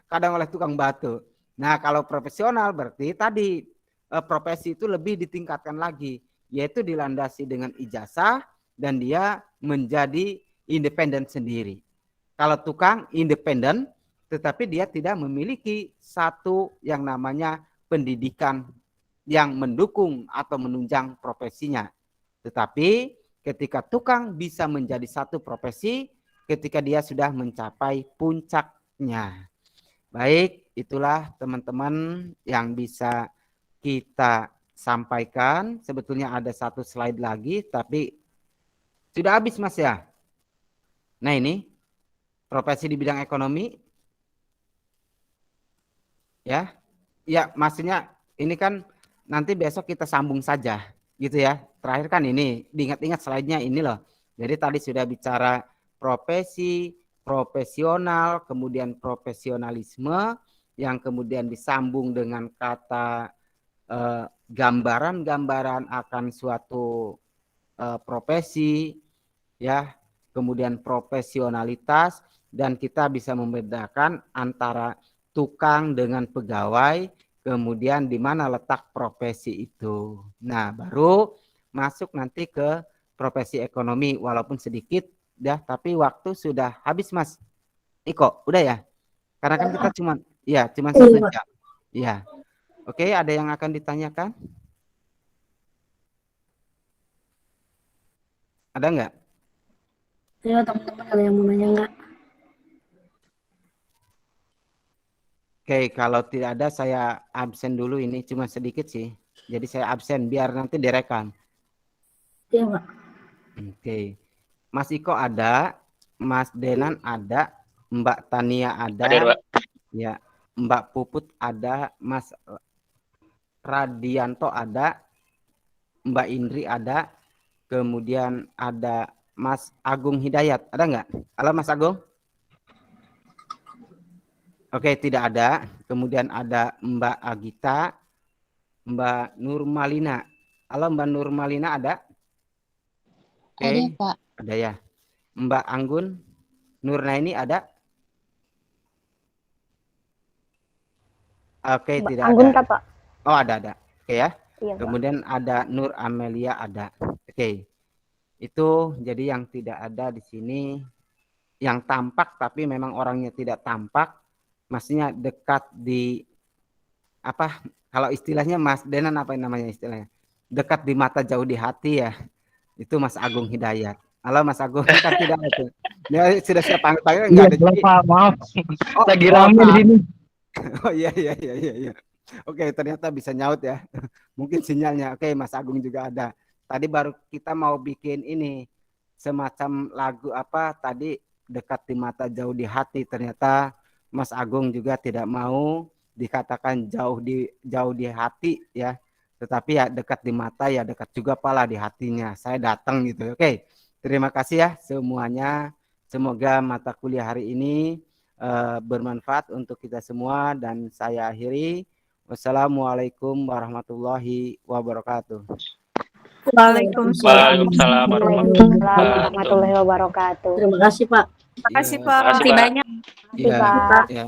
kadang oleh tukang batu. Nah kalau profesional berarti tadi profesi itu lebih ditingkatkan lagi, yaitu dilandasi dengan ijazah dan dia menjadi independen sendiri. Kalau tukang independen, tetapi dia tidak memiliki satu yang namanya pendidikan yang mendukung atau menunjang profesinya. Tetapi ketika tukang bisa menjadi satu profesi, ketika dia sudah mencapai puncaknya. Baik, itulah teman-teman yang bisa kita sampaikan. Sebetulnya ada satu slide lagi, tapi sudah habis Mas ya. Nah ini, profesi di bidang ekonomi. Ya, maksudnya ini kan nanti besok kita sambung saja gitu ya. Terakhir kan ini, diingat-ingat slide-nya ini loh. Jadi tadi sudah bicara profesi, profesional, kemudian profesionalisme, yang kemudian disambung dengan kata gambaran-gambaran akan suatu profesi, ya, kemudian profesionalitas, dan kita bisa membedakan antara tukang dengan pegawai, kemudian di mana letak profesi itu. Nah, baru masuk nanti ke profesi ekonomi, walaupun sedikit ya, tapi waktu sudah habis Mas Iko, udah ya? Karena kan kita cuma 1 jam. Ya. Oke, ada yang akan ditanyakan? Ada nggak? Ya teman-teman ada yang mau nanya nggak? Oke, kalau tidak ada saya absen dulu, ini cuma sedikit sih. Jadi saya absen biar nanti direkam. Iya Pak. Oke. Mas Iko ada, Mas Denan ada, Mbak Tania Ada, ada, Pak. ya, Mbak Puput ada, Mas Radianto ada, Mbak Indri ada, kemudian ada Mas Agung Hidayat. Ada nggak? Halo Mas Agung? Oke, tidak ada. Kemudian ada Mbak Agita, Mbak Nurmalina. Halo Mbak Nurmalina ada? Oke, Ada, Pak. ada ya. Mbak Anggun Nurnaini ada? Oke, Mbak tidak Anggun ada. Pak. Oh, ada. Oke ya. Iya, Pak. Kemudian ada Nur Amelia ada. Oke. Itu jadi yang tidak ada di sini, yang tampak tapi memang orangnya tidak tampak, maksudnya dekat di apa? Kalau istilahnya Mas Denan apa namanya istilahnya? Dekat di mata jauh di hati ya. Itu Mas Agung Hidayat. Halo Mas Agung, kan tidak ada tuh. Ya, sudah saya panggil enggak ada. Iya, Pak, maaf. Oh, Lagi rame di sini. Oh iya. Oke, ternyata bisa nyaut ya. Mungkin sinyalnya. Oke, Mas Agung juga ada. Tadi baru kita mau bikin ini semacam lagu apa tadi, dekat di mata jauh di hati. Ternyata Mas Agung juga tidak mau dikatakan jauh di hati ya. Tetapi ya dekat di mata ya dekat juga pala di hatinya. Saya datang gitu. Oke. Terima kasih ya semuanya. Semoga mata kuliah hari ini bermanfaat untuk kita semua dan saya akhiri. Wassalamualaikum warahmatullahi wabarakatuh. Waalaikumsalam. Waalaikumsalam Warahmatullahi wabarakatuh. Terima kasih Pak. Terima kasih, Ya, Pak. Terima kasih, Pak. Terima kasih, ya, Pak. ya.